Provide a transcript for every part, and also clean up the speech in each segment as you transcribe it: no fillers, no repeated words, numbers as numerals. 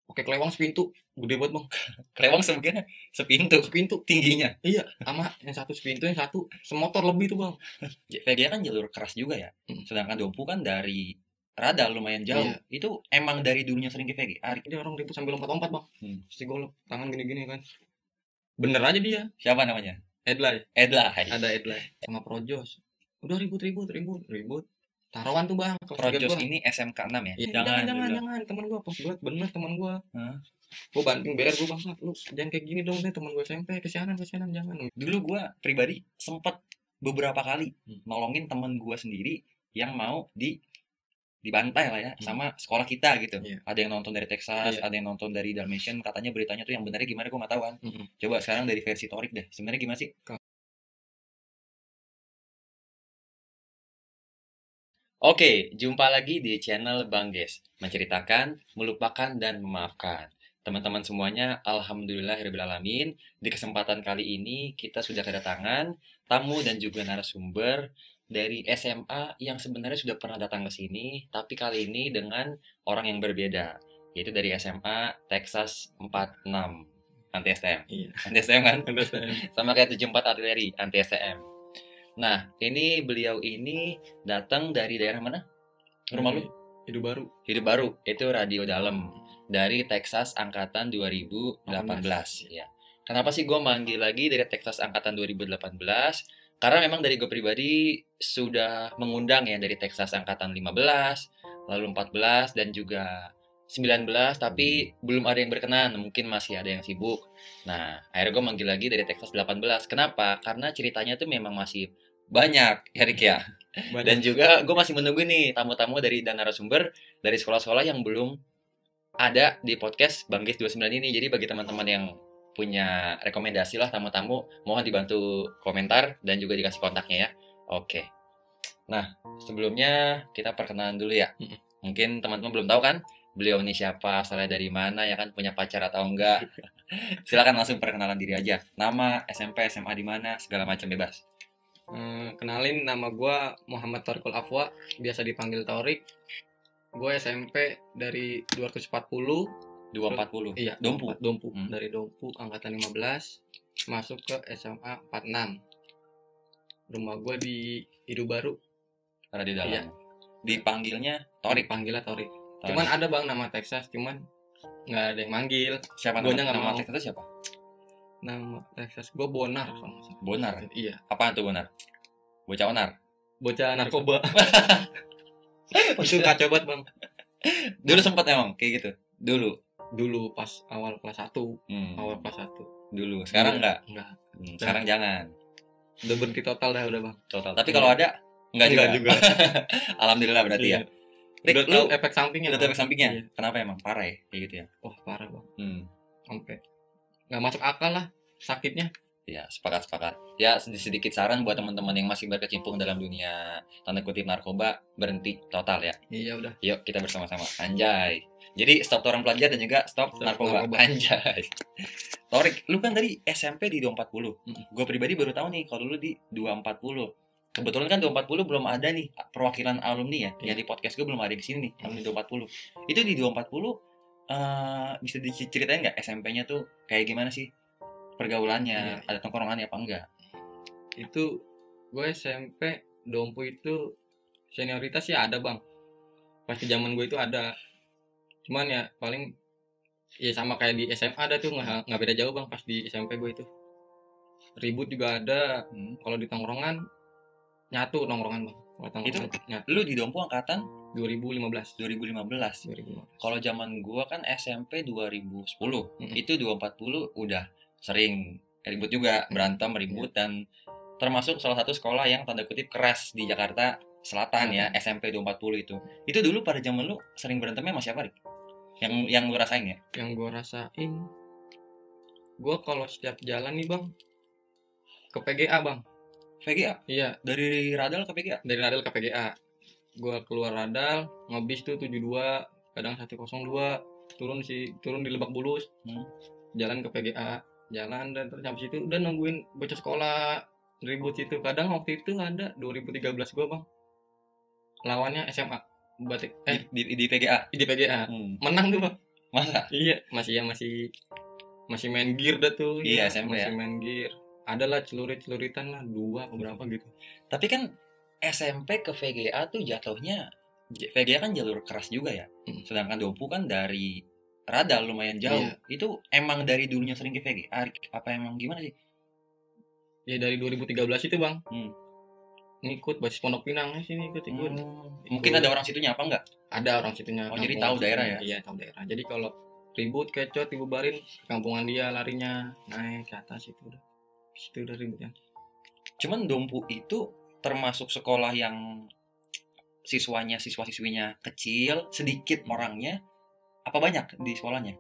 Oke, kelewang sepintu, gede banget bang. Kelewang sebegini sepintu tingginya. Iya, sama yang satu sepintu, yang satu semotor lebih tuh bang. VGA kan jalur keras juga ya. Sedangkan Dompu kan dari rada lumayan jauh. Iya. Itu emang dari dulunya sering ke VGA. Dia orang ribut sambil lompat-lompat bang. Pasti golok, tangan gini-gini kan. Bener aja dia. Siapa namanya? Edlay. Edlay. Ada Edlay sama Projos. Udah ribut. Taruhan tuh bang. Projos ini SMK 6 ya? Iya, jangan. Temen gua pas banget, bener temen gua. Gua banting BR gua bang, lu jangan kayak gini dong, temen gua SMP, kesianan jangan. Dulu gua pribadi sempet beberapa kali nolongin temen gua sendiri yang mau dibantai lah ya sama sekolah kita gitu. Ada yang nonton dari Texas, ada yang nonton dari Dalmatian, katanya beritanya tuh yang benarnya gimana gua nggak tahu kan. Coba sekarang dari versi Torik deh, sebenarnya gimana sih? Oke, jumpa lagi di channel Bang Ges, menceritakan, melupakan, dan memaafkan. Teman-teman semuanya, alhamdulillahirrahmanirrahim. Di kesempatan kali ini kita sudah kedatangan tamu dan juga narasumber dari SMA yang sebenarnya sudah pernah datang ke sini, tapi kali ini dengan orang yang berbeda, yaitu dari SMA Texas 46 anti STM. Iya. Anti STM kan? Anti STM. Sama kayak 74 artileri anti STM. Nah, beliau ini datang dari daerah mana? Rumah lu? Hidup Baru. Itu radio dalam dari Texas angkatan 2018 ya. Kenapa sih gue manggil lagi dari Texas angkatan 2018? Karena memang dari gue pribadi sudah mengundang ya dari Texas angkatan 15, lalu 14 dan juga 19, tapi belum ada yang berkenan, mungkin masih ada yang sibuk. Nah, akhirnya gue manggil lagi dari Texas 18. Kenapa? Karena ceritanya tuh memang masih banyak ya Rik ya. Dan juga gue masih menunggu nih tamu-tamu dari dan narasumber dari sekolah-sekolah yang belum ada di podcast Bang Ges 29 ini. Jadi bagi teman-teman yang punya rekomendasi lah tamu-tamu, mohon dibantu komentar dan juga dikasih kontaknya ya. Oke. Nah, sebelumnya kita perkenalan dulu ya. Mungkin teman-teman belum tahu kan beliau ini siapa, asalnya dari mana, ya kan, punya pacar atau enggak. Silakan langsung perkenalan diri aja. Nama, SMP, SMA di mana, segala macam bebas. Kenalin, nama gue Muhammad Torikul Afwa, biasa dipanggil Torik. Gue SMP dari 240. Iya, Dompu. Dari Dompu angkatan 15 masuk ke SMA 46. Rumah gue di Hidup Baru. Radio dalam. Iya. Dipanggilnya Torik. Cuman ada bang nama Texas, cuman nggak ada yang manggil. Siapa nama Texas itu siapa? Nama Texas gue Bonar. Bonar? Iya. Apaan tuh Bonar? Bocah onar? Bocah narkoba. Itu kacau banget bang. Dulu sempat emang kayak gitu? Dulu pas awal kelas 1. Awal kelas 1. Dulu, sekarang enggak? Sekarang jangan. Udah berhenti total dah udah bang. Total. Tapi kalau ada enggak juga. Alhamdulillah berarti ya. Udah tahu efek sampingnya. Iya. Kenapa emang parah ya kayak gitu ya? Oh parah bang. Sampai nggak masuk akal lah sakitnya. Ya sepakat. Ya sedikit saran buat teman-teman yang masih berkecimpung dalam dunia tanda kutip narkoba, berhenti total ya. Iya udah. Yuk kita bersama-sama. Anjay. Jadi stop orang pelajar dan juga stop narkoba. Anjay. Torik, lu kan dari SMP di 240. Gue pribadi baru tahu nih kalau lu di 240. Kebetulan kan 240 belum ada nih perwakilan alumni ya. Yang di podcast gue belum ada di sini nih, alumni 240. Itu di 240 bisa diceritain nggak SMP-nya tuh kayak gimana sih pergaulannya, ada tongkrongannya apa enggak? Itu gue SMP Dompu itu senioritas sih ada bang. Pasti zaman gue itu ada. Cuman ya paling ya sama kayak di SMA ada tuh, nggak beda jauh bang. Pas di SMP gue itu ribut juga ada. Kalau di tongkrongan nyatu nongkrongan bang. Itu lu di Dompu angkatan 2015. Kalau zaman gua kan SMP 2010. Itu 240 udah sering ribut juga, berantem, ribut, dan termasuk salah satu sekolah yang tanda kutip keras di Jakarta Selatan ya, SMP 240 itu. Itu dulu pada zaman lu sering berantemnya sama siapa, Rik? Yang lu rasain ya? Yang gua rasain, gua kalau setiap jalan nih bang, ke PGA bang. VGA Iya, dari Radal ke PGA. dari Radal ke PGA. Gua keluar Radal, ngebis tuh 72, kadang 102, turun di Lebak Bulus, jalan ke PGA, jalan dan terus habis itu udah nungguin bocah sekolah ribut situ. Kadang waktu itu ada 2013 gua bang, lawannya SMA batik Di PGA. di PGA, menang tuh bang. Masa? Iya, masih main gear dah tuh. Iya, SMP masih ya. main gear. Adalah celuritan lah 2 berapa gitu. Tapi kan SMP ke VGA tuh jatuhnya, VGA kan jalur keras juga ya. Sedangkan Dompu kan dari Radal lumayan jauh. Iya. Itu emang dari dulunya sering ke VGA? Apa emang gimana sih? Ya dari 2013 itu bang. Ngikut basis Pondok Pinang sini ikut. Mungkin ada orang situnya apa enggak? Ada orang situnya. Oh, jadi tahu daerah ya? Iya, tahu daerah. Jadi kalau ribut kecot dibubarin, kampungan dia larinya naik ke atas itu udah. Situ udah ributnya. Cuman Dompu itu termasuk sekolah yang siswa-siswinya kecil, sedikit orangnya, apa banyak di sekolahnya?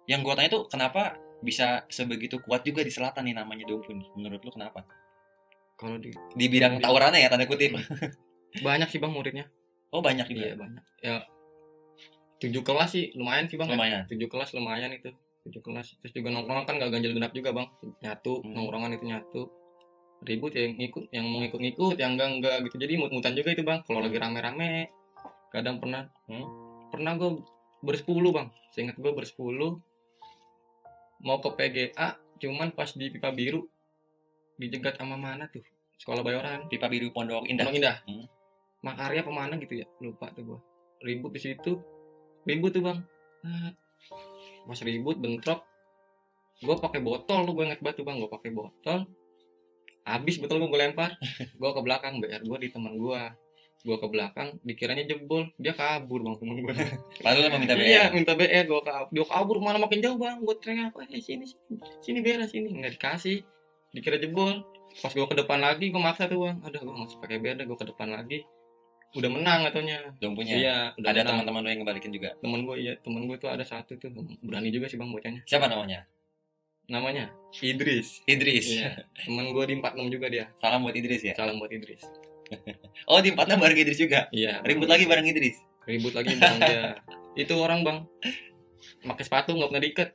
Yang gue tanya tuh kenapa bisa sebegitu kuat juga di selatan nih namanya Dompu nih? Menurut lu kenapa? Kalau di bidang tawurannya ya, tanda kutip. Banyak sih bang muridnya. Oh banyak juga. Iya banyak. Ya 7 kelas sih lumayan sih bang. Lumayan. 7 kelas lumayan itu. 7 kelas. Terus juga nongkrong kan gak ganjil genap juga bang. Nyatu, nongkrongan itu nyatu. Ribut ya yang mau ngikut, yang enggak gitu. Jadi mut-mutan juga itu bang. Kalau lagi rame-rame, kadang pernah gue bersepuluh bang. Seingat gue bersepuluh mau ke PGA, cuman pas di Pipa Biru dijegat sama mana tuh? Sekolah Bayoran. Pipa Biru Pondok Indah. Pondok Indah. Makarya pemana gitu ya? Lupa tuh gue. Ribut di situ. Ribut tuh bang. Pas ribut bentrok, gue pakai botol tuh, gue inget banget tuh bang. Gue pakai botol. Habis botol gue lempar. Gue ke belakang, BR gue di teman gue. Gue ke belakang, dikiranya jebol. Dia kabur bang temen gue. Lalu lo minta BR? Iya minta BR. Dia kabur mana makin jauh bang. Gue teriak apa? Sini BR sini. Nggak dikasih. Dikira jebol. Pas gue ke depan lagi, gue maksa tuh bang. Aduh gue nggak pakai BR. Gue ke depan lagi. Udah menang katanya. Dompunya? Iya. Udah ada menang. Teman-teman lo yang ngebalikin juga? Temen gue iya. Temen gue tuh ada satu tuh. Berani juga sih bang bocahnya. Siapa namanya? Namanya Idris. Iya. Temen gue di 46 juga dia. Salam buat Idris ya? Salam buat Idris. Oh di 46 bareng Idris juga? Iya. Ribut lagi bareng Idris? Ribut lagi bareng dia. Itu orang bang pakai sepatu nggak pernah diikat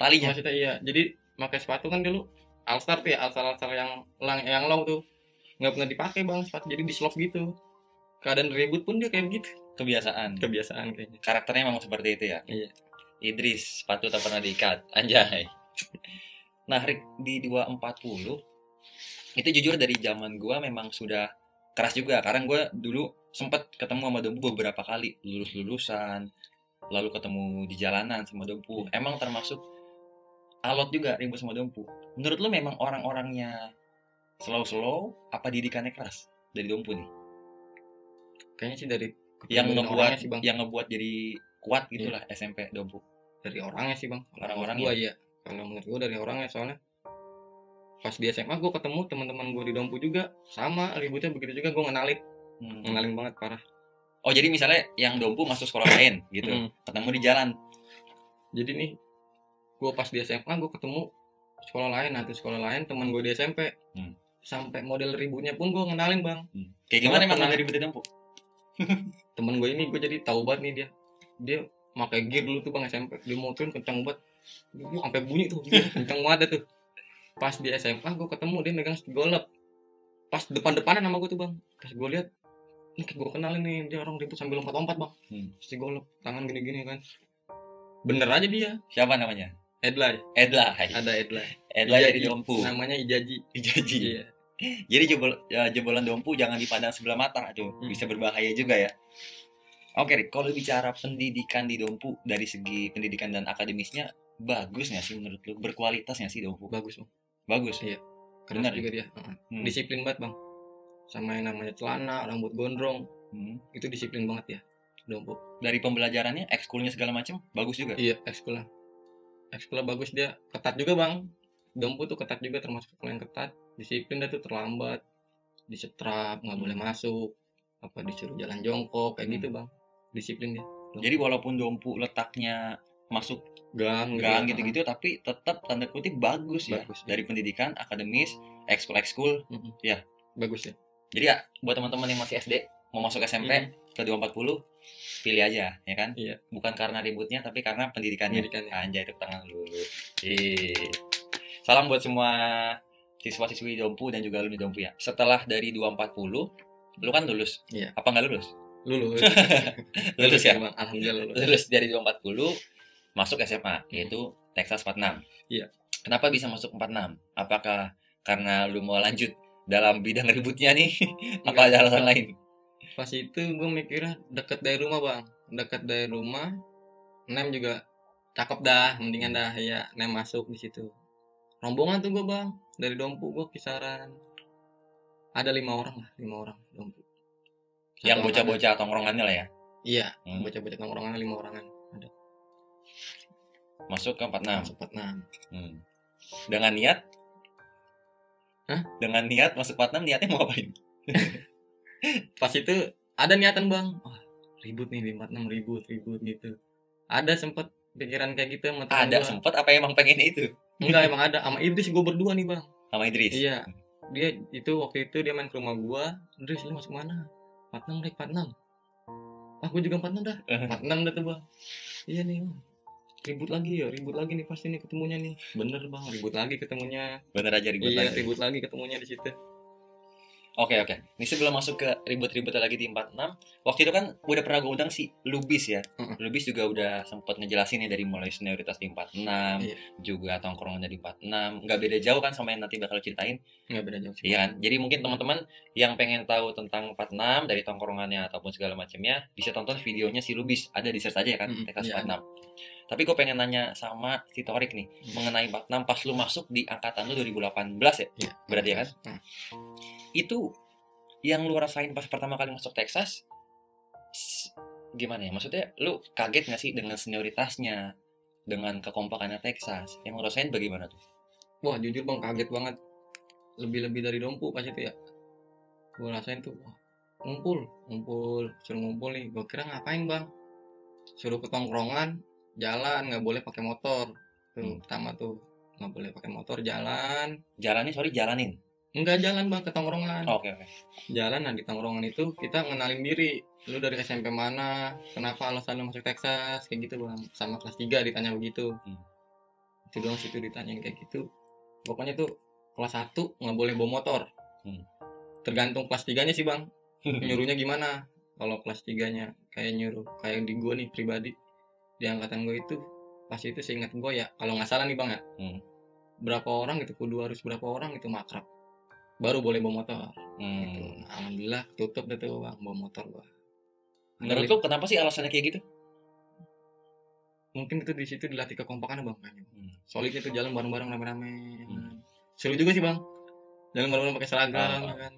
talinya. Maksudnya iya. Jadi pakai sepatu kan dulu Alstar tuh ya, Alstar yang low tuh nggak pernah dipakai bang sepatu, jadi di slop gitu. Keadaan ribut pun dia kayak begitu. Kebiasaan kayaknya. Karakternya memang seperti itu ya. Iya. Idris sepatu tak pernah diikat, anjay. Nah Rick, di 240 itu jujur dari zaman gua memang sudah keras juga, karena gua dulu sempet ketemu sama Dompu beberapa kali, lulusan, lalu ketemu di jalanan sama Dompu. Emang termasuk alot juga ribut sama Dompu. Menurut lu memang orang-orangnya slow apa didikannya keras dari Dompu nih? Kayaknya sih dari yang ngebuat sih, bang. Yang ngebuat jadi kuat gitulah. Iya. SMP Dompu dari orangnya sih bang. Orang-orang gua ya. Kalau menurut gua dari orangnya, soalnya pas di SMA gua ketemu teman-teman gua di Dompu juga sama ributnya begitu juga. Gua ngenalin banget parah. Oh jadi misalnya yang Dompu masuk sekolah lain gitu, ketemu di jalan. Jadi nih gua pas di SMA gua ketemu sekolah lain, nanti sekolah lain teman gua di SMP. Sampai model ributnya pun gua ngenalin bang. Kayak gimana emang model ribut di Dompu? Temen gue ini gue jadi tahu banget nih dia pakai gear dulu tuh bang SMP. Dia motorin kencang banget, sampai bunyi tuh, kencang banget tuh. Pas di SMA gue ketemu dia megang golep, pas depan-depanan sama gue tuh bang. Pas gue lihat, ini gue kenalin nih, dia orang ribut sambil lompat-lompat bang. Golep, tangan gini-gini kan. Bener aja dia. Siapa namanya? Edla. Ada Edla dari Dompu. Namanya Ijaji. Iya. Jadi jebolan Dompu jangan dipandang sebelah mata tuh, bisa berbahaya juga ya. Oke, Rick, kalau bicara pendidikan di Dompu dari segi pendidikan dan akademisnya, bagus nggak sih menurut lu? Berkualitas nggak sih Dompu? Bagus bang. Bagus. Iya. Benar juga dia. Disiplin banget bang. Sama yang namanya celana, rambut gondrong, itu disiplin banget ya Dompu. Dari pembelajarannya, ekskulnya segala macam, bagus juga. Iya, ekskulnya bagus, dia ketat juga bang. Dompu tuh ketat juga, termasuk sekolah yang ketat. Disiplin dia tuh, terlambat disetrap, nggak boleh masuk, apa disuruh jalan jongkok kayak gitu bang. Disiplin dia Dompu. Jadi walaupun Dompu letaknya masuk gang gitu-gitu, tapi tetap tanda kutip bagus ya. Dari pendidikan, akademis, ekskul. Mm-mm. Ya. Bagus ya. Jadi ya buat teman-teman yang masih SD mau masuk SMP ke 240 pilih aja ya kan. Iya. Bukan karena ributnya tapi karena pendidikannya. Pendidikannya. Anjay, tepuk tangan dulu. Salam buat semua siswa-siswi Dompu dan juga alumni Dompu ya. Setelah dari 240 lu kan lulus. Iya. Apa nggak lulus? Lulus. Lulus ya? Bang. Alhamdulillah lulus. Lulus dari 240 masuk SMA yaitu Texas 46. Iya. Kenapa bisa masuk 46? Apakah karena lu mau lanjut dalam bidang ributnya nih? Apa ada alasan lain? Pas itu gue mikirnya deket dari rumah bang, deket dari rumah, nem juga cakep dah, mendingan dah ya nem masuk di situ. Rombongan tuh gue bang, dari Dompu gue kisaran ada 5 orang lah, 5 orang Dompu. Yang bocah-bocah tongkrongannya lah ya? Iya, bocah-bocah tongkrongan 5 orangan ada. Masuk ke 46. Masuk 46. Dengan niat? Hah? Dengan niat masuk 46 niatnya mau ngapain? Pas itu ada niatan bang, wah ribut nih di 46 ribut gitu. Ada sempet pikiran kayak gitu sama temen Ada gua. sempet apa emang pengen itu? Enggak emang ada, sama Idris gue berdua nih bang. Sama Idris? Iya, dia itu waktu itu dia main ke rumah gua, Idris lu masuk mana? 46 Rek, 46. Ah gue juga 46 dah, 46 dah tuh bang. Iya nih bang. Ribut lagi nih pasti nih ketemunya nih. Bener bang, ribut lagi ketemunya. Bener aja ribut Iya, lagi. ribut lagi ketemunya di situ. Oke. Ini sebelum masuk ke ribut-ributnya lagi di 46, waktu itu kan udah pernah gue undang si Lubis ya. Lubis juga udah sempat ngejelasin nih dari mulai senioritas di 46, juga tongkrongannya di 46. Nggak beda jauh kan sama yang nanti bakal ceritain. Nggak beda jauh sih. Iya kan? Jadi mungkin teman-teman yang pengen tahu tentang 46 dari tongkrongannya ataupun segala macamnya bisa tonton videonya si Lubis. Ada di search aja ya kan, Texas 46. Tapi gue pengen nanya sama si Torik nih mengenai 46 pas lu masuk di angkatan lu 2018 ya? Iya. Berarti ya kan? Itu yang lu rasain pas pertama kali masuk Texas gimana ya? Maksudnya lu kaget gak sih dengan senioritasnya, dengan kekompakannya Texas? Yang lu rasain bagaimana tuh? Wah jujur bang kaget banget. Lebih-lebih dari Dompu pas itu ya. Gue rasain tuh wah, suruh ngumpul nih. Gue kira ngapain bang? Suruh ke tongkrongan, jalan, nggak boleh pakai motor. Tuh pertama tuh nggak boleh pakai motor, jalanin. Jalanin. Enggak jalan bang ke tongkrongan. Oke. Jalan, nah di tongkrongan itu kita ngenalin diri. Lu dari SMP mana? Kenapa alasan lu masuk Texas? Kayak gitu bang. Sama kelas 3 ditanya begitu. Itu doang situ ditanyain kayak gitu. Pokoknya tuh kelas 1 nggak boleh bawa motor. Tergantung kelas 3-nya sih bang. Nyuruhnya gimana? Kalau kelas 3-nya kayak nyuruh kayak di gue nih pribadi di angkatan gue itu pas itu seingat gue ya kalau nggak salah nih bang ya berapa orang gitu kudu harus berapa orang itu makrab baru boleh bawa motor gitu. Alhamdulillah tutup deh tuh bang bawa motor gua. Menurut lu kenapa sih alasannya kayak gitu? Mungkin itu di situ dilatih kekompakan bang kayaknya. Solidnya tuh jalan bareng-bareng rame-rame. Seru juga sih bang. Jalan bareng-bareng pakai seragam kan.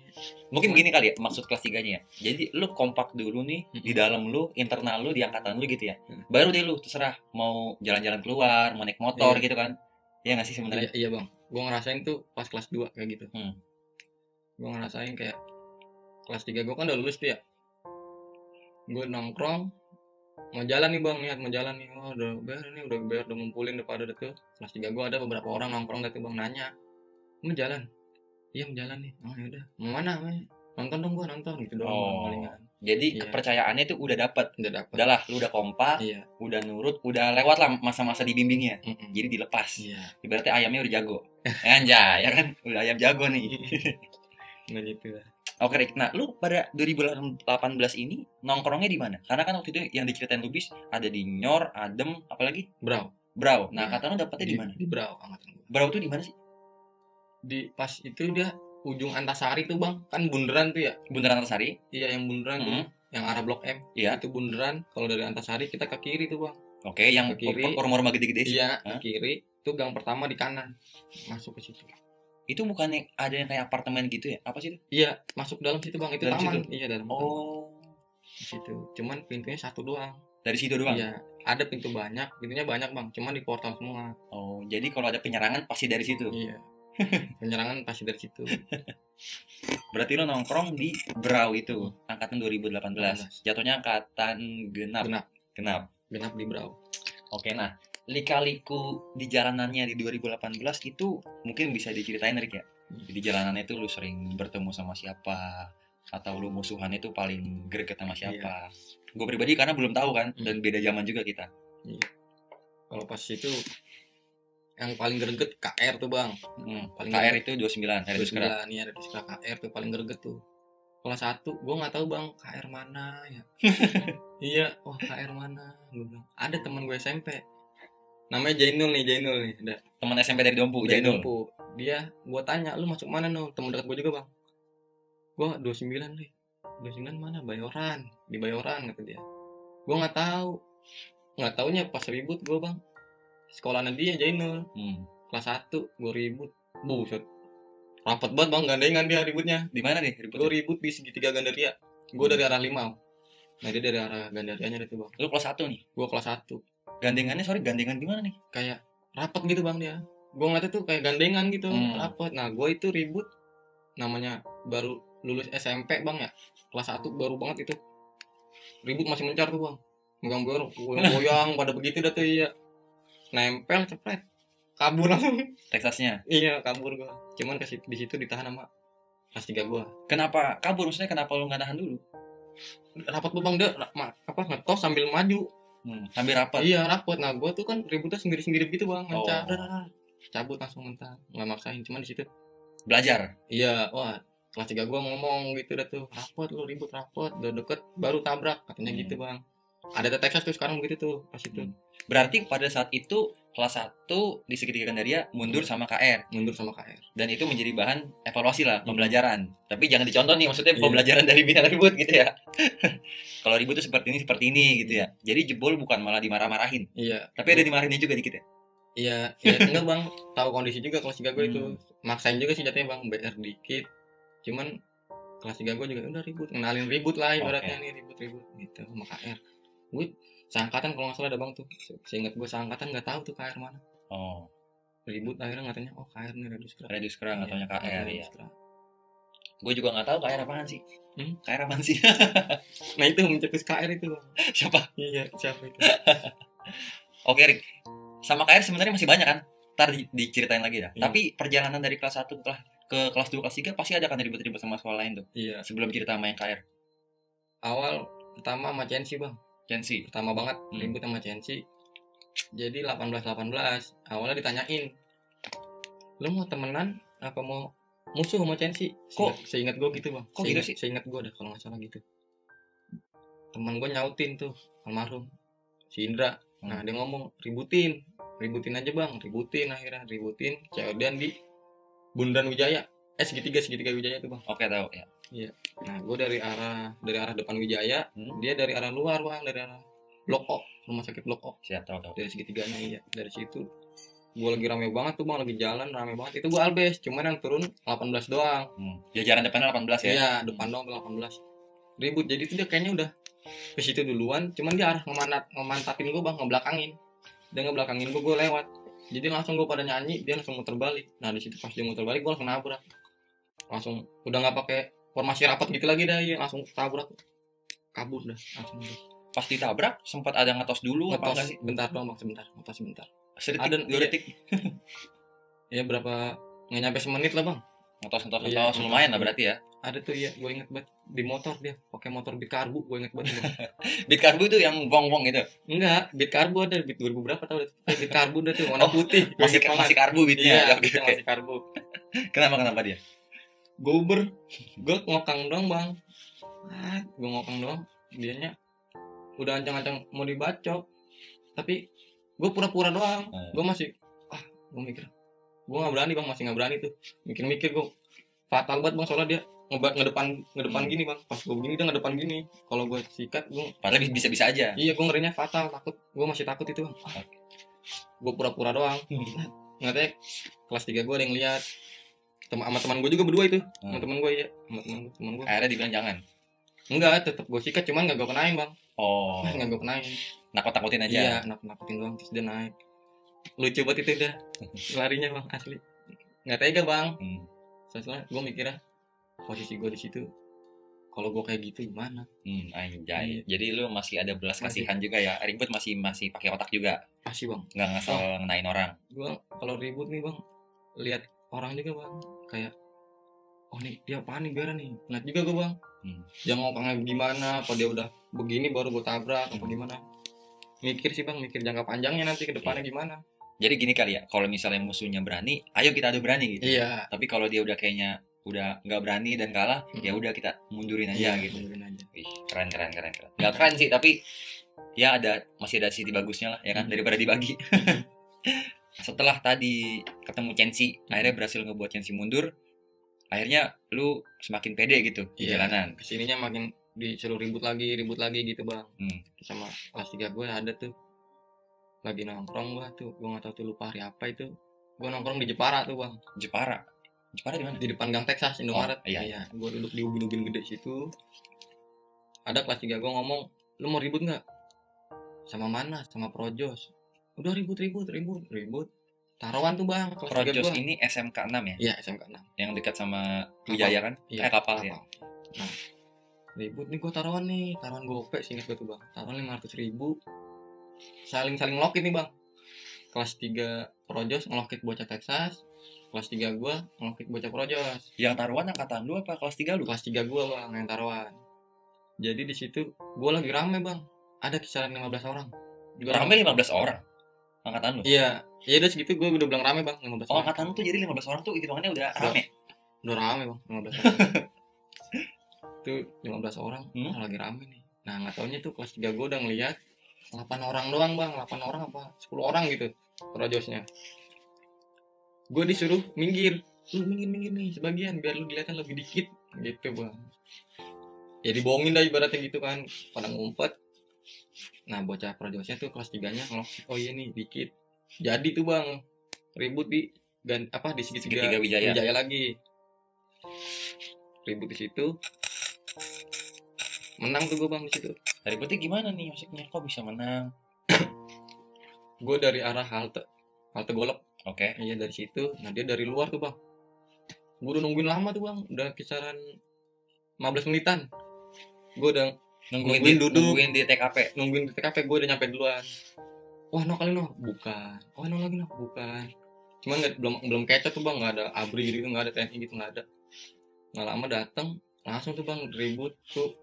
Mungkin gini kali ya maksud kelas 3-nya ya. Jadi lu kompak dulu nih di dalam lu, internal lu di angkatan lu gitu ya. Baru deh lu terserah mau jalan-jalan keluar, mau naik motor gitu kan. Iya nggak sih sebenarnya? Iya bang. Gua ngerasain tuh pas kelas 2 kayak gitu. Gue ngerasain kayak kelas 3 gue kan udah lulus tuh ya. Gue nongkrong mau jalan nih bang, niat mau jalan nih. Oh udah bayar udah ngumpulin udah pada tuh. Kelas 3 gue ada beberapa orang nongkrong dah tuh bang nanya mau jalan? Iya mau jalan nih. Oh yaudah mau mana? Nonton dong gue nonton gitu doang palingan. Jadi kepercayaannya tuh udah dapet. Udah lah lu udah kompak, udah nurut, udah lewat lah masa-masa dibimbingnya. Jadi dilepas. Ibaratnya ayamnya udah jago. Anjay ya kan udah ayam jago nih. Nah gitu lah. Oke, Rick. Nah, lu pada 2018 ini nongkrongnya di mana? Karena kan waktu itu yang diceritain Lubis ada di Nyor, Adem, apalagi? Brau. Nah, kata lu dapetnya di mana? Di Brau angkatan gua. Brau tuh di mana sih? Di pas itu dia ujung Antasari tuh, Bang. Kan bundaran tuh ya. Bundaran Antasari? Iya, yang bundaran tuh. Yang arah Blok M. Iya. Itu bundaran. Kalau dari Antasari kita ke kiri tuh, Bang. Oke, yang ke kiri. rumah-rumah gede-gede sih. Iya, ke kiri. Itu gang pertama di kanan. Masuk ke situ. Itu bukannya ada yang kayak apartemen gitu ya? Apa sih itu? Iya, masuk dalam situ bang. Itu dalam taman. Situ? Iya dalam. Di situ. Cuman pintunya satu doang. Dari situ doang? Iya. Ada pintu banyak. Pintunya banyak bang. Cuman di portal semua. Oh, jadi kalau ada penyerangan pasti dari situ? Iya. Penyerangan pasti dari situ. Berarti lo nongkrong di Brau itu, angkatan 2018. Jatuhnya angkatan genap di Brau. Oke, nah lika-liku di jalanannya di 2018 itu mungkin bisa diceritain Rick ya. Di jalanan itu lu sering bertemu sama siapa, atau lu musuhan itu paling greget sama siapa? Gue pribadi karena belum tahu kan, dan beda zaman juga kita. Iya. Kalau pas itu yang paling greget KR tuh bang. Paling KR itu 29 hari sekarang. Iya, ada KR tuh paling greget tuh. Kelas 1 gue nggak tahu bang KR mana ya. Iya, wah KR mana? Gue bilang ada teman gue SMP. Namanya Jainul nih. Ada teman SMP dari Dompu, Jainul. Dia gue tanya, lu masuk mana no? Temen dekat gue juga bang. Gue 29 nih. 29 mana? Bayoran. Di Bayoran kata dia. Gue nggak taunya pas ribut gue bang. Sekolahnya dia Jainul. Kelas 1 gue ribut. Buset. Rapat banget bang, gandengan dia ributnya. Di mana nih ributnya? Gue ribut di segitiga Gandaria. Gue dari arah Limau. Nah dia dari arah Gandarianya itu bang. Lu kelas 1 nih? Gue kelas 1. Gandengannya gandengan gimana nih? Kayak rapat gitu bang dia. Gue ngeliatnya tuh kayak gandengan gitu, rapat. Nah gue itu ribut. Namanya baru lulus SMP bang ya. Kelas 1 baru banget itu. Ribut masih mencar tuh bang. Megang-megang, goyang pada begitu dah tuh iya. Nempel cepet. Kabur langsung. Texasnya? Iya kabur gue. Cuman di situ ditahan sama kelas 3 gue. Kenapa kabur? Maksudnya kenapa lu nggak nahan dulu? Rapat tuh bang dia ngetos sambil maju. Sambil rapat? Iya rapat. Nah gue tuh kan ributnya sendiri-sendiri gitu bang. Cabut langsung mentah. Nggak maksain. Cuman di situ belajar? Iya. Wah kelas 3 gue ngomong gitu dah tuh. Rapat lu ribut rapat. Udah deket baru tabrak. Katanya gitu bang. Ada Texas tuh sekarang begitu tuh pas itu. Berarti pada saat itu kelas 1 di segitiga Gandaria mundur sama KR. Dan itu menjadi bahan evaluasi lah, pembelajaran. Tapi jangan dicontoh nih, maksudnya pembelajaran dari bidang ribut gitu ya. Kalau ribut itu seperti ini gitu ya. Jadi jebol bukan malah dimarah-marahin. Iya. Tapi ada dimarahinnya juga dikit ya. Iya, enggak bang. Tahu kondisi juga kelas 3 gue itu. Maksain juga sih jatuhnya bang, BR dikit. Cuman kelas 3 gue juga udah ribut, ngenalin ribut lah ibaratnya nih ribut gitu sama KR. Gue seangkatan kalau nggak salah ada bang tuh, seingat gue seangkatan nggak tahu tuh KR mana. Ribut akhirnya ngatanya KR nih Radius Kera nggak taunya KR ya. Gue juga nggak tahu KR apaan sih. KR apaan sih? Nah itu mencetus KR itu bang. Siapa? Iya siapa itu? Oke Rick, sama KR sebenarnya masih banyak kan? Ntar diceritain lagi dah. Tapi perjalanan dari kelas 1 ke kelas 2 kelas 3 pasti ada kan ribut-ribut sama sekolah lain tuh. Iya. Sebelum cerita sama yang KR. Awal pertama sama Censi bang. Pertama banget ribut sama Censi. Jadi 18 awalnya ditanyain, lu mau temenan apa mau musuh sama Censi? Kok seingat gue gitu bang. Kok gitu sih? Seingat gue dah kalau nggak salah gitu. Teman gue nyautin tuh almarhum si Indra. Nah dia ngomong ributin aja bang, akhirnya COD-an di Bundaran Wijaya. Segitiga Wijaya tuh bang. Oke tahu ya. Iya. Nah gue dari arah depan Wijaya, dia dari arah luar bang, dari arah Blok O, rumah sakit Blok O. Siap tahu. Dari segitiganya iya. Dari situ gue lagi rame banget tuh bang, lagi jalan rame banget. Itu gue albes, cuman yang turun 18 doang. Jajaran depannya 18 ya? Iya, depan doang 18. Ribut, jadi itu dia kayaknya udah ke situ duluan, cuman dia arah ngemantatin gue bang, ngebelakangin. Dia ngebelakangin gue lewat. Jadi langsung gue pada nyanyi, dia langsung muter balik. Nah di situ pas dia muter balik, gue langsung nabrak. Langsung udah nggak pakai formasi rapat gitu lagi dah, ya langsung tabrak, kabur dah langsung. Pas ditabrak sempat ada ngetos dulu apa enggak sih? Bentar doang bang, sebentar. Sedetik, 2 detik. Ya berapa, nggak nyampe semenit lah bang. Ngetos lumayan lah berarti ya. Ada tuh ya, gue inget banget di motor dia pakai motor Beat Karbu, gue inget banget. Beat Karbu tuh yang wong gitu? Enggak, Beat Karbu ada Beat 2000 berapa tau? Beat Karbu udah tuh warna putih. Masih Karbu Beatnya. Iya, masih Karbu. Kenapa dia? Gue ngokang doang bang. Gue ngokang doang. Dianya udah ancang-ancang mau dibacok. Tapi gue pura-pura doang. Gue masih gue mikir gue nggak berani bang, masih nggak berani tuh. Mikir gue fatal banget bang, soalnya dia ngedepan gini bang. Pas gue begini dia ngedepan gini. Kalau gue sikat gue padahal bisa aja. Iya, gue ngerinya fatal, takut. Gue masih takut itu bang. Gue pura-pura doang. Ngatanya kelas 3 gue ada yang lihat. Sama teman gue juga berdua itu. Sama teman gue ya. Sama teman gue. Akhirnya dibilang jangan. Enggak, tetap gue sikat, cuman nggak gue kenain bang. Nggak gue kenain. Nakut-nakutin aja. Iya, nakut-nakutin doang, terus dia naik. Lucu banget itu dah. Larinya bang, asli. Nggak tega bang. Soalnya gue mikirnya posisi gue di situ, kalau gue kayak gitu gimana? Anjay. Jadi lu masih ada belas kasihan juga ya. Ribut masih pakai otak juga. Pasti bang. Nggak ngasal ngenain orang. Gue kalau ribut nih bang, lihat orang juga bang, kayak oh nih dia apaan nih biar nih, ngeliat juga gue bang. Dia ngomongnya gimana, apa dia udah begini baru gue tabrak apa gimana. Mikir sih bang, mikir jangka panjangnya nanti ke depannya gimana. Jadi gini kali ya, kalau misalnya musuhnya berani, ayo kita adu berani gitu. Iya. Tapi kalau dia udah kayaknya udah nggak berani dan kalah, ya udah kita mundurin aja gitu. Mundurin aja. Wih, keren. Nggak keren sih, tapi ya masih ada sisi bagusnya lah ya kan, daripada dibagi. Setelah tadi ketemu Chensi, akhirnya berhasil ngebuat Chensi mundur. Akhirnya lu semakin pede gitu di jalanan. Kesininya makin disuruh ribut lagi gitu bang. Sama kelas 3 gue ada tuh lagi nongkrong, gua tuh gue nggak tahu tuh lupa hari apa itu, gue nongkrong di Jepara tuh bang. Jepara di mana? Di depan Gang Texas Indomaret. Iya. Gue duduk di ubin gede situ, ada kelas 3 gue ngomong, lu mau ribut nggak? Sama mana? Sama Projos. Udah ribut. Taruhan tuh bang. Projos ini SMK 6 ya? Iya SMK 6 yang dekat sama Wijaya kan? Iya, kapal ya. Nah, ribut nih gue taruhan gope singkat gue tuh bang, taruhan 500.000, saling ngelokit nih bang. Kelas 3 Projos ngelokit bocah Texas, kelas 3 gue ngelokit bocah Projos. Yang taruhan angkatan lu apa kelas 3 lu? Kelas 3 gue bang yang taruhan. Jadi di situ gue lagi rame bang, ada kisaran 15 orang. Rame 15 orang? Angkatan lu? Iya udah segitu gue udah bilang rame bang, 15 orang. Angkatan lu tuh jadi 15 orang tuh hitungannya udah rame? Udah rame bang, 15 orang. Itu 15 orang, lagi rame nih. Nah gak taunya tuh kelas 3 gue udah ngeliat 8 orang doang bang, 8 orang apa 10 orang gitu Projosnya. Gue disuruh minggir, lu minggir nih sebagian biar lu dilihatkan lebih dikit gitu bang. Ya dibohongin dah ibaratnya gitu kan, pada ngumpet. Nah bocah Projosnya tuh kelas 3 nya ngelokit, oh iya nih dikit. Jadi tuh bang ribut di di segitiga Wijaya lagi. Ribut di situ. Menang tuh gue bang di situ. Ributnya gimana nih maksudnya? Kok bisa menang? Gue dari arah halte Golok. Oke. Iya dari situ. Nah dia dari luar tuh bang. Gue udah nungguin lama tuh bang. Udah kisaran 15 menitan. Gue udah nungguin di TKP. Gue udah nyampe duluan. Wah no kali no. Bukan. Oh no lagi no. Bukan. Cuman belum kecot tuh bang. Gak ada ABRI gitu. Gak ada TNI gitu. Gak ada. Nggak lama datang. Langsung tuh bang ribut tuh.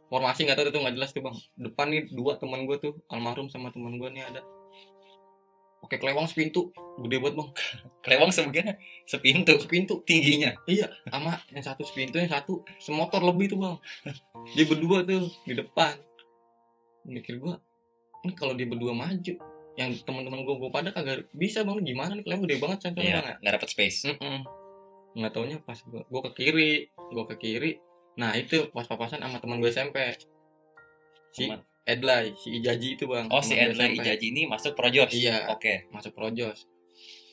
Formasi gak tahu tuh gak jelas tuh bang. Depan nih 2 teman gue tuh. Almarhum sama teman gue nih ada. Oke kelewang sepintu. Gede banget bang. Kelewang sepintu tingginya. Iya. Sama yang satu sepintu, yang satu semotor lebih tuh bang. Dia berdua tuh di depan. Mikir gue, ini kalau dia berdua maju, yang teman-teman gue pada kagak bisa bang. Gimana nih kelewang gede banget sampai bang. Nggak dapet space. Nggak taunya pas gue ke kiri. Nah itu pas-papasan sama teman gue SMP. Si Edlay, si Ijaji itu bang. Oh si Edlay Ijaji ini masuk Projos. Iya. Oke. Masuk Projos.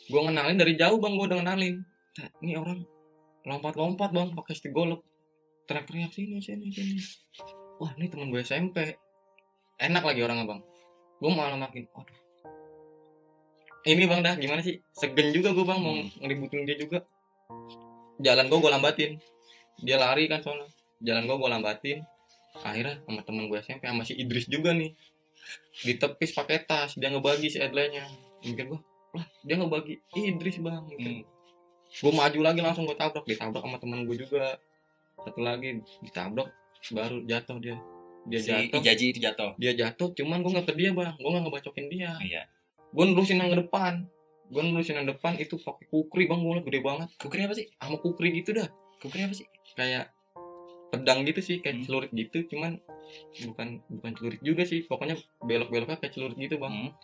Gue ngenalin dari jauh bang, gue udah ngenalin. Nah, ini orang lompat bang, pakai stick golok, teriak-teriak sini. Wah ini teman gue SMP. Enak lagi orangnya bang. Gue malah makin, aduh. Ini bang dah gimana sih? Segen juga gue bang mau ngeributin dia juga. Jalan gue lambatin. Dia lari kan soalnya. Jalan gue lambatin. Akhirnya sama temen gue SMP sama si Idris juga nih ditepis pakai tas. Dia ngebagi si Edlay-nya. Mikir gue, lah dia ngebagi Idris bang. Gue maju lagi langsung gue ditabrak sama temen gue juga. Satu lagi ditabrak baru jatuh dia. Si Ijaji itu jatuh. Dia jatuh, cuman gue nggak ke dia bang. Gue nggak ngebacokin dia. Iya. Gue nerusin yang depan. Itu pakai kukri bang. Gue gede banget. Kukri apa sih? Sama kukri gitu dah. Kukri apa sih? Kayak pedang gitu sih, kayak celurit gitu, cuman bukan celurit juga sih, pokoknya belok-beloknya kayak celurit gitu bang.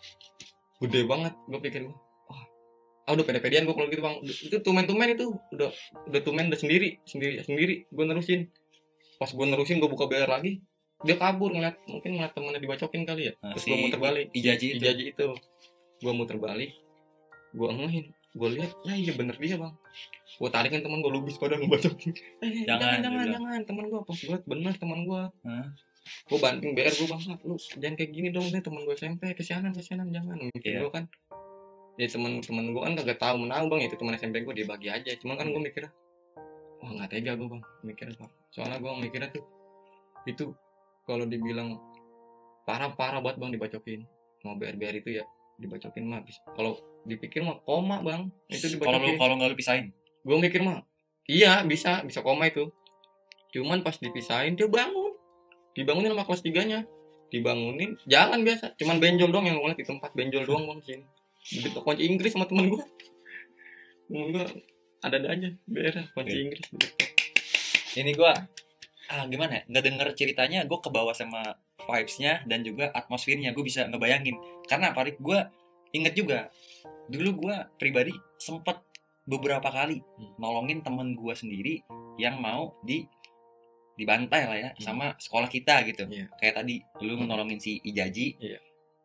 Gede banget. Gue pikir wah, udah pede-pedean gue kalau gitu bang. Itu tumen itu udah tumen udah sendiri. Gue nerusin. Pas gue nerusin gue buka BR lagi, dia kabur mungkin ngeliat temennya dibacokin kali ya. Terus gue muter balik. Ijaji itu. Gue muter balik, gue engehin, gue lihat, ya iya bener dia bang. Gue tarikin teman gue lubis pada ngebacokin. Jangan teman gue pas gue bener teman gue. Gue banting BR gue bang, lu jangan kayak gini dong deh, teman gue SMP kesianan jangan. Mikir gue kan, ya teman gue kan kagak tahu menahu bang, itu teman SMP gue dia bagi aja. Cuman kan gue mikirnya, wah nggak tega gue bang, mikirnya bang. Soalnya gue mikirnya tuh itu kalau dibilang parah banget bang dibacokin. Mau BR itu ya dibacokin mah. Kalau dipikir mah koma bang, itu Kalau dibacokin. kalau nggak lu pisahin. Gue mikir mah iya bisa koma itu, cuman pas dipisahin dia bangun, dibangunin sama kelas 3-nya, dibangunin jalan biasa, cuman benjol doang yang ngeliat di tempat, benjol doang bang sini, begitu kunci Inggris sama temen gue ada aja daerah kunci Inggris gitu. Ini gue gimana ya, nggak denger ceritanya gue kebawa sama vibes-nya dan juga atmosfernya, gue bisa ngebayangin. Karena Farid, gue inget juga dulu gue pribadi sempet beberapa kali nolongin temen gue sendiri yang mau dibantai lah ya sama sekolah kita gitu. Kayak tadi lu menolongin si Ijaji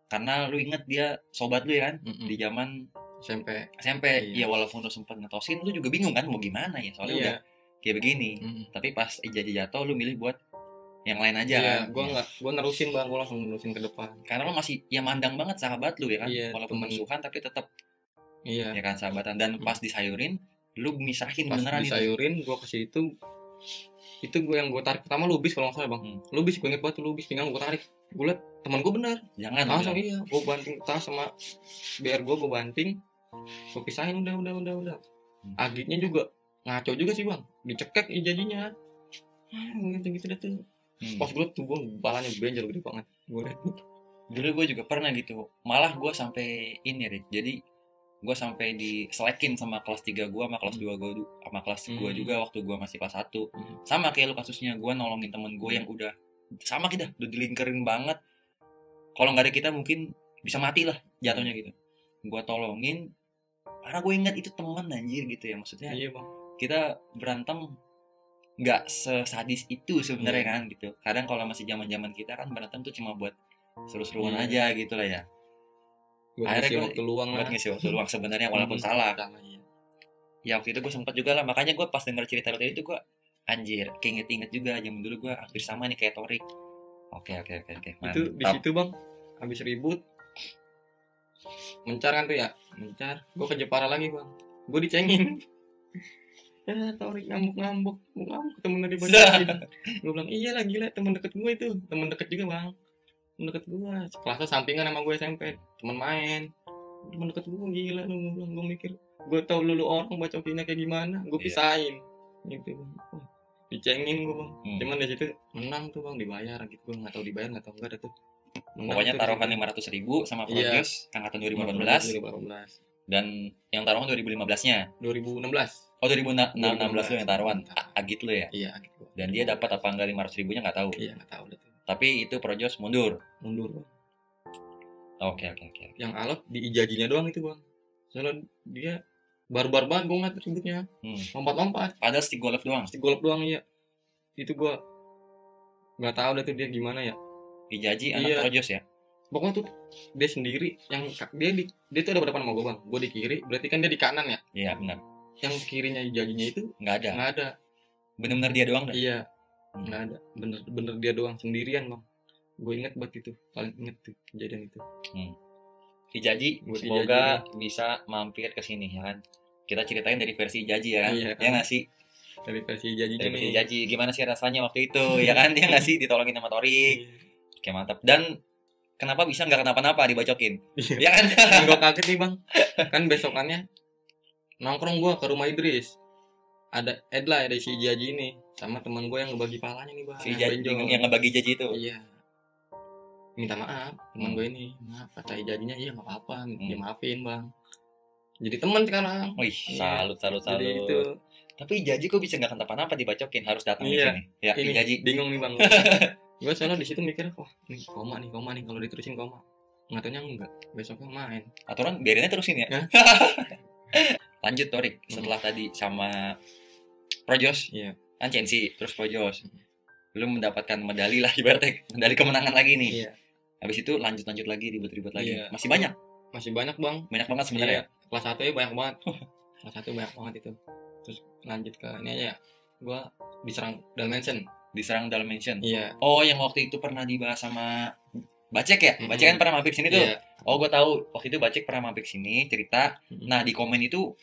karena lu inget dia sobat lu ya kan di zaman SMP. Iya, walaupun lu sempet ngetosin, lu juga bingung kan mau gimana ya, soalnya udah kayak begini. Tapi pas Ijaji jatuh, lu milih buat yang lain aja kan. Gue nerusin bang, gue langsung nerusin ke depan. Karena lu masih ya mandang banget sahabat lu ya kan, walaupun musuhan tapi tetap ya kan sahabatan. Dan pas disayurin, lu misahin pas beneran disayurin, gue kasih itu gue yang gue tarik pertama Lubis kalau nggak salah bang. Lubis gue inget banget Lubis, pinggang gue tarik, gue liat teman gue bener, jangan langsung gue banting tas sama biar gue banting, gue pisahin udah. Agitnya juga ngaco juga sih bang, dicekek Ijajinya gitu dah tuh. Pas gue tuh gue balanya benjol gede banget gue liat. Dulu gue juga pernah gitu, malah gue sampai ini ya, jadi gue sampai diselekin sama kelas 3 gue sama kelas 2 gue sama kelas gue juga waktu gue masih kelas 1. Sama kayak lu kasusnya, gue nolongin temen gue yang udah sama kita udah dilingkerin banget, kalau nggak ada kita mungkin bisa mati lah jatuhnya gitu. Gue tolongin karena gue ingat itu teman anjir gitu ya, maksudnya kita berantem nggak sesadis itu sebenarnya kan gitu. Kadang kalau masih zaman kita kan berantem tuh cuma buat seru-seruan aja gitu lah ya. Akhirnya gue buat ngisi waktu luang sebenarnya walaupun salah. Ya waktu itu gue sempat juga lah, makanya gue pas denger cerita lo tadi itu gue anjir keinget-inget juga zaman dulu gue hampir sama nih kayak Torik. Oke. Itu di situ bang, habis ribut mencar kan tuh ya, mencar. Gue ke Jepara lagi bang, gue dicengin. Ya Torik ngambuk temen dari bacokin. Gue bilang iyalah gila, temen deket gue itu, temen deket juga bang, temen deket gue, kelasnya sampingan sama gue SMP, temen main, temen deket gue gila lu. Gue mikir, gue tau lu orang bacokinnya kayak gimana, gue pisahin gitu bang. Dicengin gue bang, cuman dari situ menang tuh bang, dibayar gitu. Gue nggak tahu dibayar nggak tahu enggak ada tuh. Pokoknya taruhan 500.000 sama Projus angkatan 2018. Dan yang taruhan 2015-nya 2016. Oh 2016 lu yang taruhan. Agit lu ya? Iya Agit gua. Dan dia dapat apa enggak 500.000-nya nggak tahu. Iya nggak tahu deh. Tapi itu Projus mundur. Oke. Yang alot di Ijajinya doang itu bang. Soalnya dia barbar banget gue ngeliat ributnya. Lompat. Padahal stick golf doang. Iya. Itu gue nggak tahu deh tuh dia gimana ya. Ijaji anak Projus ya. Pokoknya tuh dia sendiri yang dia tuh ada berdepan sama gue bang. Gue di kiri, berarti kan dia di kanan ya. Iya benar. Yang kirinya Ijajinya itu nggak ada. Bener-bener dia doang dah. Iya. Nggak ada. Bener dia doang sendirian bang. Gue inget banget itu, paling inget tuh kejadian itu. Ijaji, semoga bisa mampir ke sini ya kan. Kita ceritain dari versi Ijaji ya kan. Iya, ya nggak sih? Dari versi Ijaji. Gimana sih rasanya waktu itu ya kan? Ya nggak sih ditolongin sama Torik. Kayak mantap. Dan kenapa bisa nggak kenapa-napa dibacokin? Ya kan? Gue kaget nih bang. Kan besokannya nongkrong gue ke rumah Idris. Ada Edla dari si Ijaji ini sama teman gue yang ngebagi palanya nih bang. Si Ijaji yang ngebagi Ijaji itu. Iya. Minta maaf teman gue ini. Maaf kata Ijajinya iya nggak apa-apa. Dia maafin bang. Jadi teman sekarang. Wih, salut. Jadi itu. Tapi Ijaji kok bisa nggak kenapa-napa dibacokin, harus datang di sini. Ya, ini Ijaji bingung nih bang. Gue soalnya di situ mikir, wah ini koma nih kalau diterusin koma. Nggak taunya enggak, besoknya main. Aturan biarinnya terusin ya. Lanjut Torik, setelah tadi sama Projos, kan Chensi, terus Projos. Lu mendapatkan medali lah ibaratnya, medali kemenangan lagi nih. Habis itu lanjut lagi ribet lagi. Masih banyak bang. Banyak banget sebenarnya. Kelas 1 ya banyak banget. Kelas 1 banyak banget itu. Terus lanjut ke ini aja. Gua diserang Dalmatian. Iya. Oh, yang waktu itu pernah dibahas sama Bacek ya? Bacek kan pernah mampir sini tuh. Oh, gue tahu. Waktu itu Bacek pernah mampir sini cerita. Nah, di komen itu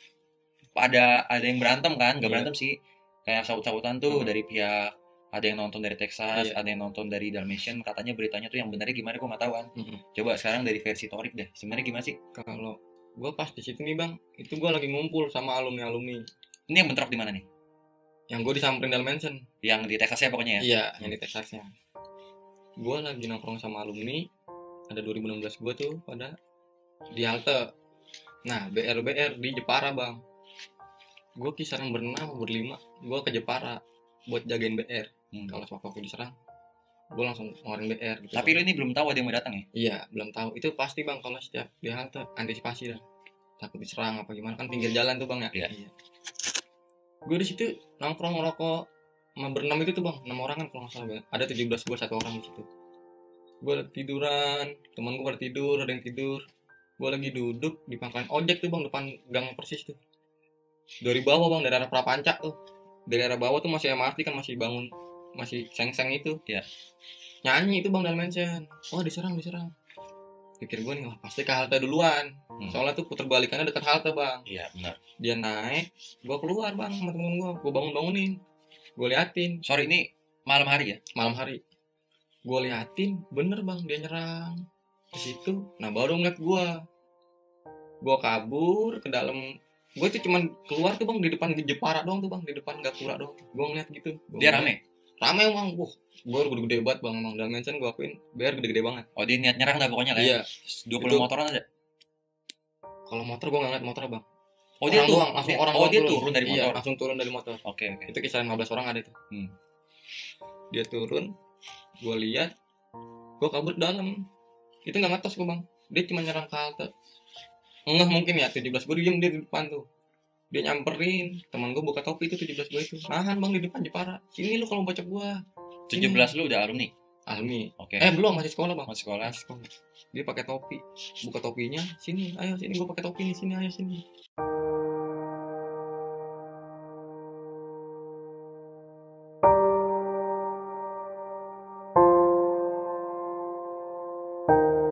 ada yang berantem kan? Gak berantem sih. Kayak sabut-sabutan tuh dari pihak, ada yang nonton dari Texas, ada yang nonton dari Dalmatian. Katanya beritanya tuh yang benarnya gimana gue nggak tahu kan. Coba sekarang dari versi Torik deh. Sebenarnya gimana sih? Kalau gue pas di situ nih bang, itu gue lagi ngumpul sama alumni Ini yang bentrok di mana nih? yang gue disamperin dalam mention. Yang di Texas ya pokoknya ya? Iya, yang di Texasnya. Gue lagi nongkrong sama alumni, ada 2016 gue tuh pada di halte. Nah, BR di Jepara bang. Gue kisaran berlima, gue ke Jepara buat jagain BR. Kalau sewaktu diserang, gue langsung ngeluarin BR gitu. Tapi lu ini belum tahu ada yang mau datang ya? Iya, belum tahu. Itu pasti bang, kalau setiap di halte antisipasi dah. Takut diserang apa gimana, kan pinggir jalan tuh bang ya. Iya. Gue di situ nongkrong ngerokok sama berenam itu tuh bang, 6 orang kan kalau nggak salah. Ada 17 gue, 1 orang di situ. Gue lagi tiduran, teman gue pada tidur, ada yang tidur. Gue lagi duduk di pangkalan ojek tuh bang, depan gang persis tuh. Dari bawah bang, dari arah Prapanca tuh. Dari arah bawah tuh masih MRT kan, masih bangun, masih seng-seng itu. Iya. Nyanyi itu bang dalam mention. Wah diserang. Pikir gue nih, wah pasti ke halte duluan. Soalnya tuh puter balikannya dekat halte bang. Iya benar. Dia naik, gue keluar bang sama temen gue bangunin, gue liatin. Sorry, ini malam hari ya? Malam hari. Gue liatin, bener bang dia nyerang ke situ. Nah baru ngeliat gue kabur ke dalam. Gue tuh cuman keluar tuh bang di depan Jepara doang tuh bang, di depan Gapura doang. Gue ngeliat gitu. Dia rame emang. Gue gede banget bang emang. Dan mention gue akuin BR gede banget. Oh dia niat nyerang dah pokoknya lah ya? Iya. 20 itu, motoran aja? Kalau motor gue gak ngeliat motor bang. Oh dia tuh langsung orang dia turun dari motor? Iya, langsung turun dari motor. Oke. Itu kisaran 15 orang ada tuh. Dia turun, gue lihat, gue kabur dalam. Itu gak ngetos gue bang. Dia cuma nyerang ke halte. Enggak mungkin ya, 17 gue diem dia di depan tuh. Dia nyamperin, teman gue buka topi itu 17 gue itu. Nahan bang di depan Jepara. Sini lu kalau baca gue. 17 lu udah alumni? Alumni. Oke. Belum, masih sekolah bang. Masih sekolah. Dia pakai topi. Buka topinya, sini, ayo sini gue pakai topi nih, sini, ayo sini.